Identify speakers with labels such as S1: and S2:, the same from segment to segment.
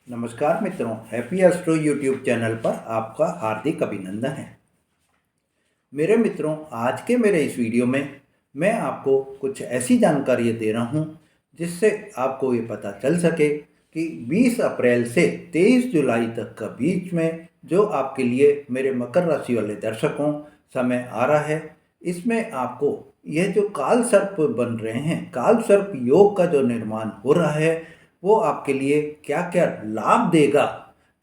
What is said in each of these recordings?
S1: नमस्कार मित्रों, happy astro YouTube channel पर आपका हार्दिक अभिनंदन है। मेरे मित्रों, आज के मेरे इस वीडियो में मैं आपको कुछ ऐसी जानकारी दे रहा हूं जिससे आपको ये पता चल सके कि 20 अप्रैल से 23 जुलाई तक का बीच में जो आपके लिए मेरे मकर राशि वाले दर्शकों समय आ रहा है, इसमें आपको यह जो काल सर्प बन रहे हैं, काल सर्प योग का जो निर्माण हो रहा है, वो आपके लिए क्या क्या लाभ देगा।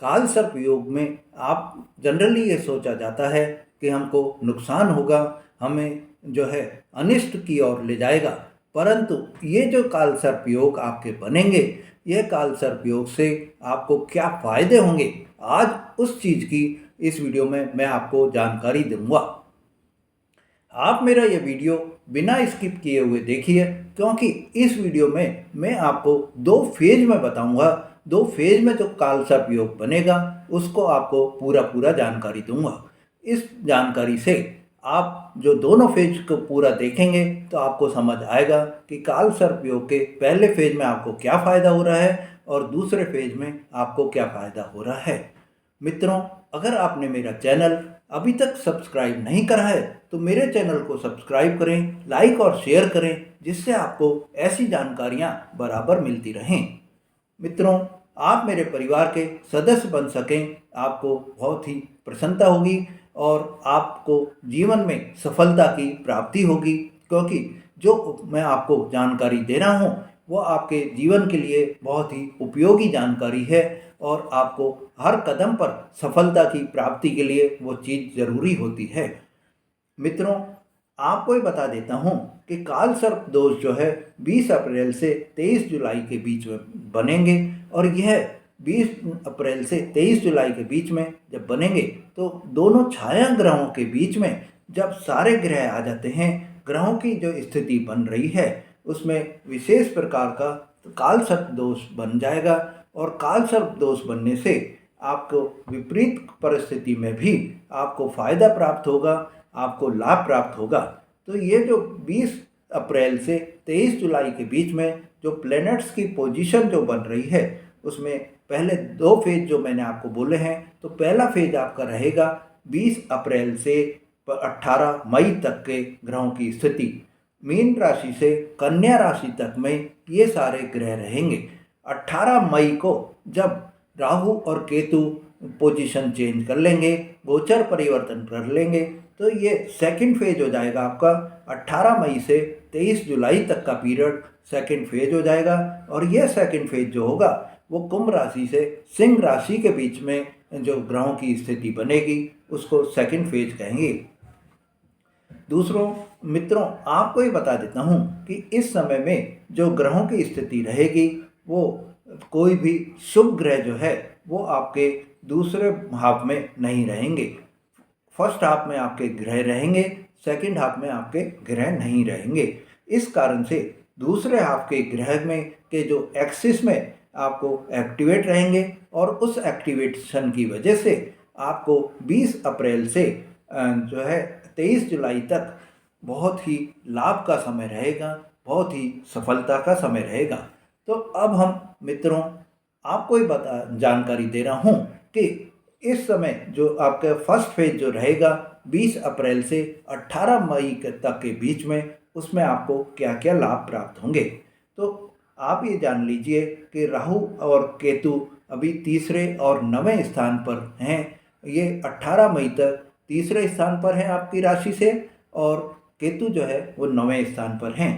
S1: काल सर्प योग में आप जनरली ये सोचा जाता है कि हमको नुकसान होगा, हमें जो है अनिष्ट की ओर ले जाएगा, परंतु ये जो काल सर्प योग आपके बनेंगे, ये काल सर्प योग से आपको क्या फायदे होंगे, आज उस चीज़ की इस वीडियो में मैं आपको जानकारी दूंगा। आप मेरा ये वीडियो बिना स्किप किए हुए देखिए, क्योंकि इस वीडियो में मैं आपको दो फेज में बताऊंगा। दो फेज में जो काल सर्प योग बनेगा उसको आपको पूरा जानकारी दूंगा। इस जानकारी से आप जो दोनों फेज को पूरा देखेंगे तो आपको समझ आएगा कि काल सर्प योग के पहले फेज में आपको क्या फ़ायदा हो रहा है और दूसरे फेज में आपको क्या फ़ायदा हो रहा है। मित्रों, अगर आपने मेरा चैनल अभी तक सब्सक्राइब नहीं करा है तो मेरे चैनल को सब्सक्राइब करें, लाइक और शेयर करें, जिससे आपको ऐसी जानकारियां बराबर मिलती रहें। मित्रों, आप मेरे परिवार के सदस्य बन सकें, आपको बहुत ही प्रसन्नता होगी और आपको जीवन में सफलता की प्राप्ति होगी, क्योंकि जो मैं आपको जानकारी दे रहा हूँ वो आपके जीवन के लिए बहुत ही उपयोगी जानकारी है और आपको हर कदम पर सफलता की प्राप्ति के लिए वो चीज़ ज़रूरी होती है। मित्रों, आपको ही बता देता हूँ कि काल सर्प दोष जो है 20 अप्रैल से 23 जुलाई के बीच में बनेंगे, और यह 20 अप्रैल से 23 जुलाई के बीच में जब बनेंगे तो दोनों छाया ग्रहों के बीच में जब सारे ग्रह आ जाते हैं, ग्रहों की जो स्थिति बन रही है उसमें विशेष प्रकार का काल सर्प दोष बन जाएगा, और काल सर्प दोष बनने से आपको विपरीत परिस्थिति में भी आपको फायदा प्राप्त होगा, आपको लाभ प्राप्त होगा। तो ये जो 20 अप्रैल से 23 जुलाई के बीच में जो प्लैनेट्स की पोजीशन जो बन रही है, उसमें पहले दो फेज जो मैंने आपको बोले हैं, तो पहला फेज आपका रहेगा 20 अप्रैल से 18 मई तक के ग्रहों की स्थिति। मीन राशि से कन्या राशि तक में ये सारे ग्रह रहेंगे। 18 मई को जब राहु और केतु पोजीशन चेंज कर लेंगे, गोचर परिवर्तन कर लेंगे, तो ये सेकंड फेज हो जाएगा आपका। 18 मई से 23 जुलाई तक का पीरियड सेकंड फेज हो जाएगा, और ये सेकंड फेज जो होगा वो कुंभ राशि से सिंह राशि के बीच में जो ग्रहों की स्थिति बनेगी उसको सेकंड फेज कहेंगे। दूसरों मित्रों, आपको ये बता देता हूँ कि इस समय में जो ग्रहों की स्थिति रहेगी वो कोई भी शुभ ग्रह जो है वो आपके दूसरे हाफ में नहीं रहेंगे। फर्स्ट हाफ में आपके ग्रह रहेंगे, सेकंड हाफ में आपके ग्रह नहीं रहेंगे। इस कारण से दूसरे हाफ के ग्रह में के जो एक्सिस में आपको एक्टिवेट रहेंगे, और उस एक्टिवेशन की वजह से आपको 20 अप्रैल से जो है 23 जुलाई तक बहुत ही लाभ का समय रहेगा, बहुत ही सफलता का समय रहेगा। तो अब हम मित्रों आपको ही जानकारी दे रहा हूँ कि इस समय जो आपका फर्स्ट फेज जो रहेगा 20 अप्रैल से 18 मई तक के बीच में, उसमें आपको क्या क्या लाभ प्राप्त होंगे। तो आप ये जान लीजिए कि राहु और केतु अभी तीसरे और 9वें स्थान पर हैं। ये 18 मई तक तीसरे स्थान पर हैं आपकी राशि से, और केतु जो है वो 9वें स्थान पर हैं।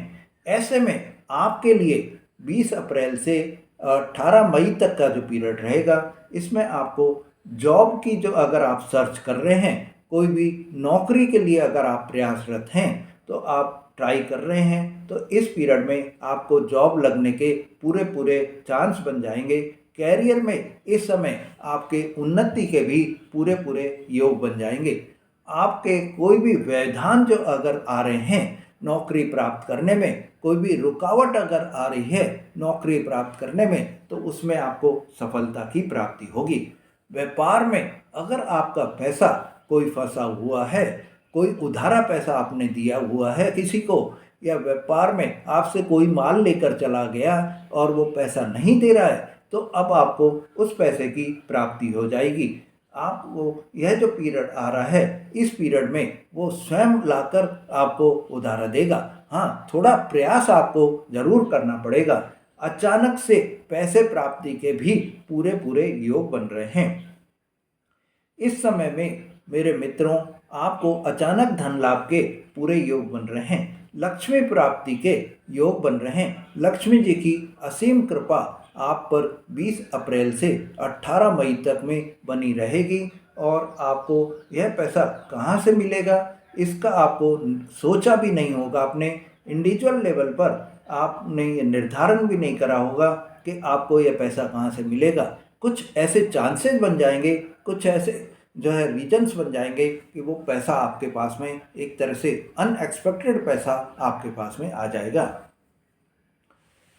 S1: ऐसे में आपके लिए 20 अप्रैल से 18 मई तक का जो पीरियड रहेगा, इसमें आपको जॉब की जो अगर आप सर्च कर रहे हैं, कोई भी नौकरी के लिए अगर आप प्रयासरत हैं, तो आप ट्राई कर रहे हैं, तो इस पीरियड में आपको जॉब लगने के पूरे चांस बन जाएंगे। कैरियर में इस समय आपके उन्नति के भी पूरे योग बन जाएंगे। आपके कोई भी व्यवधान जो अगर आ रहे हैं नौकरी प्राप्त करने में, कोई भी रुकावट अगर आ रही है नौकरी प्राप्त करने में, तो उसमें आपको सफलता की प्राप्ति होगी। व्यापार में अगर आपका पैसा कोई फंसा हुआ है, कोई उधारा पैसा आपने दिया हुआ है किसी को, या व्यापार में आपसे कोई माल लेकर चला गया और वो पैसा नहीं दे रहा है, तो अब आपको उस पैसे की प्राप्ति हो जाएगी। आपको यह जो पीरियड आ रहा है, इस पीरियड में वो स्वयं लाकर आपको उधार देगा। हाँ, थोड़ा प्रयास आपको ज़रूर करना पड़ेगा। अचानक से पैसे प्राप्ति के भी पूरे पूरे योग बन रहे हैं। इस समय में मेरे मित्रों, आपको अचानक धन लाभ के पूरे योग बन रहे हैं। लक्ष्मी प्राप्ति के योग बन रहे हैं। लक्ष्मी जी की असीम कृपा आप पर 20 अप्रैल से 18 मई तक में बनी रहेगी। और आपको यह पैसा कहाँ से मिलेगा, इसका आपको सोचा भी नहीं होगा। आपने इंडिविजुअल लेवल पर आपने ये निर्धारण भी नहीं करा होगा कि आपको यह पैसा कहाँ से मिलेगा। कुछ ऐसे चांसेस बन जाएंगे, कुछ ऐसे जो है रीजन्स बन जाएंगे कि वो पैसा आपके पास में एक तरह से अनएक्सपेक्टेड पैसा आपके पास में आ जाएगा।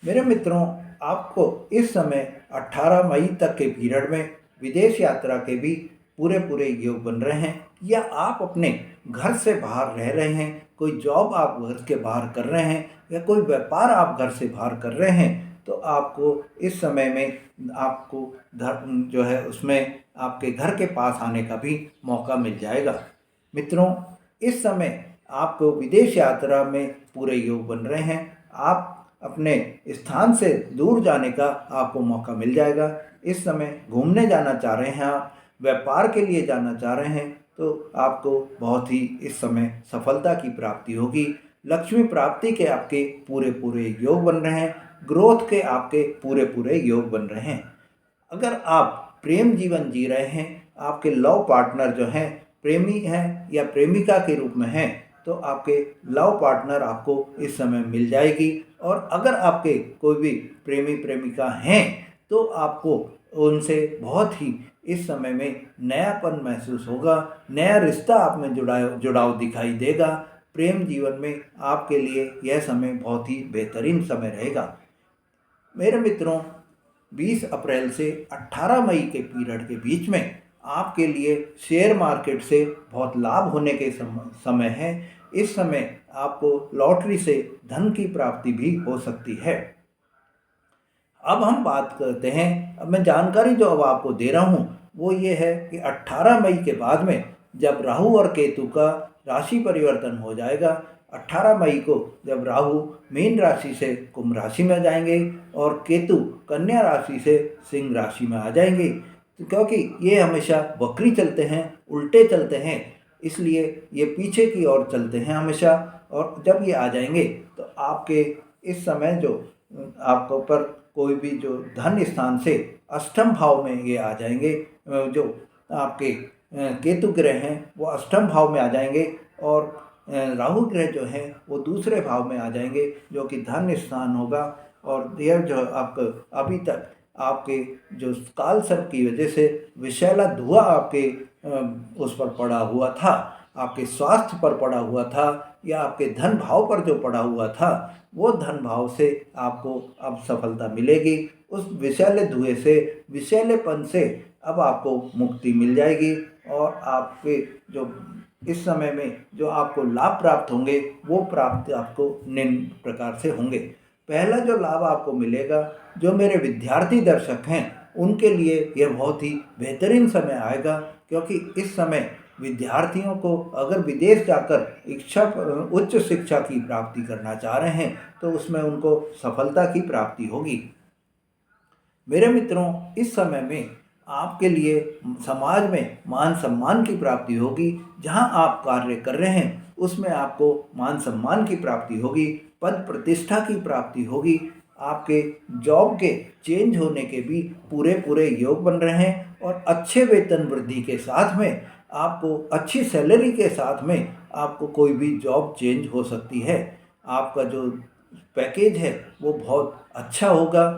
S1: मेरे मित्रों, आपको इस समय 18 मई तक के पीरियड में विदेश यात्रा के भी पूरे पूरे योग बन रहे हैं। या आप अपने घर से बाहर रह रहे हैं, कोई जॉब आप घर के बाहर कर रहे हैं, या कोई व्यापार आप घर से बाहर कर रहे हैं, तो आपको इस समय में आपको जो है उसमें आपके घर के पास आने का भी मौका मिल जाएगा। मित्रों, इस समय आपको विदेश यात्रा में पूरे योग बन रहे हैं। आप अपने स्थान से दूर जाने का आपको मौका मिल जाएगा। इस समय घूमने जाना चाह रहे हैं, आप व्यापार के लिए जाना चाह रहे हैं, तो आपको बहुत ही इस समय सफलता की प्राप्ति होगी। लक्ष्मी प्राप्ति के आपके पूरे पूरे योग बन रहे हैं। ग्रोथ के आपके पूरे पूरे योग बन रहे हैं। अगर आप प्रेम जीवन जी रहे हैं, आपके लव पार्टनर जो हैं प्रेमी हैं या प्रेमिका के रूप में हैं, तो आपके लव पार्टनर आपको इस समय मिल जाएगी। और अगर आपके कोई भी प्रेमी प्रेमिका हैं, तो आपको उनसे बहुत ही इस समय में नयापन महसूस होगा। नया रिश्ता आप में जुड़ाव दिखाई देगा। प्रेम जीवन में आपके लिए यह समय बहुत ही बेहतरीन समय रहेगा। मेरे मित्रों, 20 अप्रैल से 18 मई के पीरियड के बीच में आपके लिए शेयर मार्केट से बहुत लाभ होने के समय है। इस समय आपको लॉटरी से धन की प्राप्ति भी हो सकती है। अब हम बात करते हैं, अब मैं जानकारी जो अब आपको दे रहा हूँ वो ये है कि 18 मई के बाद में जब राहु और केतु का राशि परिवर्तन हो जाएगा, 18 मई को जब राहु मीन राशि से कुंभ राशि में जाएंगे और केतु कन्या राशि से सिंह राशि में आ जाएंगे। तो क्योंकि ये हमेशा वक्री चलते हैं, उल्टे चलते हैं, इसलिए ये पीछे की ओर चलते हैं हमेशा। और जब ये आ जाएंगे तो आपके इस समय जो आपके ऊपर कोई भी जो धन स्थान से अष्टम भाव में ये आ जाएंगे, जो आपके केतु ग्रह हैं वो अष्टम भाव में आ जाएंगे और राहु ग्रह जो हैं वो दूसरे भाव में आ जाएंगे, जो कि धन स्थान होगा। और यह जो आपका अभी तक आपके जो काल सर्प की वजह से विषैला धुआं आपके उस पर पड़ा हुआ था, आपके स्वास्थ्य पर पड़ा हुआ था, या आपके धन भाव पर जो पड़ा हुआ था, वो धन भाव से आपको अब सफलता मिलेगी। उस विषैले धुएं से, विषैलेपन से अब आपको मुक्ति मिल जाएगी। और आपके जो इस समय में जो आपको लाभ प्राप्त होंगे वो प्राप्त आपको निम्न प्रकार से होंगे। पहला जो लाभ आपको मिलेगा, जो मेरे विद्यार्थी दर्शक हैं उनके लिए यह बहुत ही बेहतरीन समय आएगा, क्योंकि इस समय विद्यार्थियों को अगर विदेश जाकर उच्च शिक्षा की प्राप्ति करना चाह रहे हैं तो उसमें उनको सफलता की प्राप्ति होगी। मेरे मित्रों, इस समय में आपके लिए समाज में मान सम्मान की प्राप्ति होगी। जहां आप कार्य कर रहे हैं उसमें आपको मान सम्मान की प्राप्ति होगी, पद प्रतिष्ठा की प्राप्ति होगी। आपके जॉब के चेंज होने के भी पूरे पूरे योग बन रहे हैं और अच्छे वेतन वृद्धि के साथ में आपको अच्छी सैलरी के साथ में आपको कोई भी जॉब चेंज हो सकती है। आपका जो पैकेज है वो बहुत अच्छा होगा।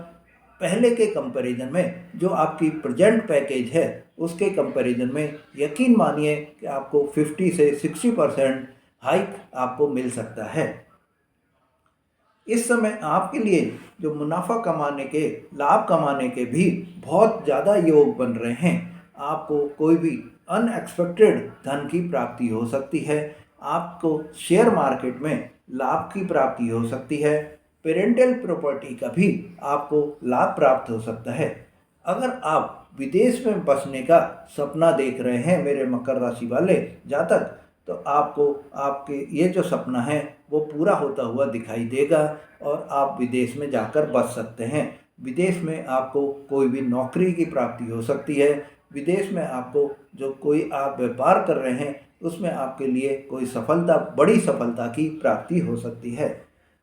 S1: पहले के कंपैरिजन में जो आपकी प्रेजेंट पैकेज है उसके कंपैरिजन में यकीन मानिए कि आपको 50 से 60% हाइक आपको मिल सकता है। इस समय आपके लिए जो मुनाफा कमाने के, लाभ कमाने के भी बहुत ज़्यादा योग बन रहे हैं। आपको कोई भी अनएक्सपेक्टेड धन की प्राप्ति हो सकती है। आपको शेयर मार्केट में लाभ की प्राप्ति हो सकती है। पेरेंटल प्रॉपर्टी का भी आपको लाभ प्राप्त हो सकता है। अगर आप विदेश में बसने का सपना देख रहे हैं मेरे मकर राशि वाले जातक, तो आपको आपके ये जो सपना है वो पूरा होता हुआ दिखाई देगा और आप विदेश में जाकर बस सकते हैं। विदेश में आपको कोई भी नौकरी की प्राप्ति हो सकती है। विदेश में आपको जो कोई आप व्यापार कर रहे हैं उसमें आपके लिए कोई सफलता, बड़ी सफलता की प्राप्ति हो सकती है।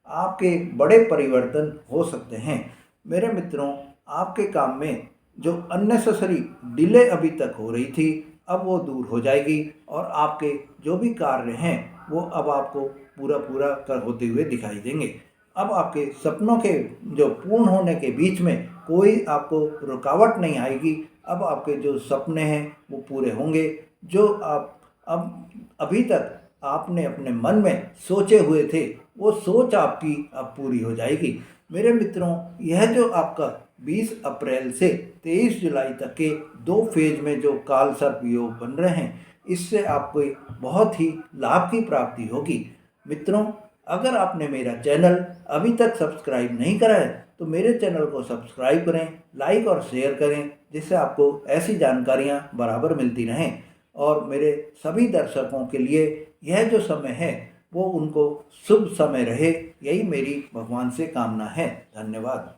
S1: आपके बड़े परिवर्तन हो सकते हैं। मेरे मित्रों, आपके काम में जो अननेसेसरी डिले अभी तक हो रही थी, अब वो दूर हो जाएगी और आपके जो भी कार्य हैं वो अब आपको पूरा पूरा कर होते हुए दिखाई देंगे। अब आपके सपनों के जो पूर्ण होने के बीच में कोई आपको रुकावट नहीं आएगी। अब आपके जो सपने हैं वो पूरे होंगे। जो आप अब अभी तक आपने अपने मन में सोचे हुए थे वो सोच आपकी अब पूरी हो जाएगी। मेरे मित्रों, यह जो आपका 20 अप्रैल से 23 जुलाई तक के 2 फेज में जो काल सर्प योग बन रहे हैं, इससे आपको एक बहुत ही लाभ की प्राप्ति होगी। मित्रों, अगर आपने मेरा चैनल अभी तक सब्सक्राइब नहीं करा है तो मेरे चैनल को सब्सक्राइब करें, लाइक और शेयर करें, जिससे आपको ऐसी जानकारियां बराबर मिलती रहें। और मेरे सभी दर्शकों के लिए यह जो समय है वो उनको शुभ समय रहे, यही मेरी भगवान से कामना है। धन्यवाद।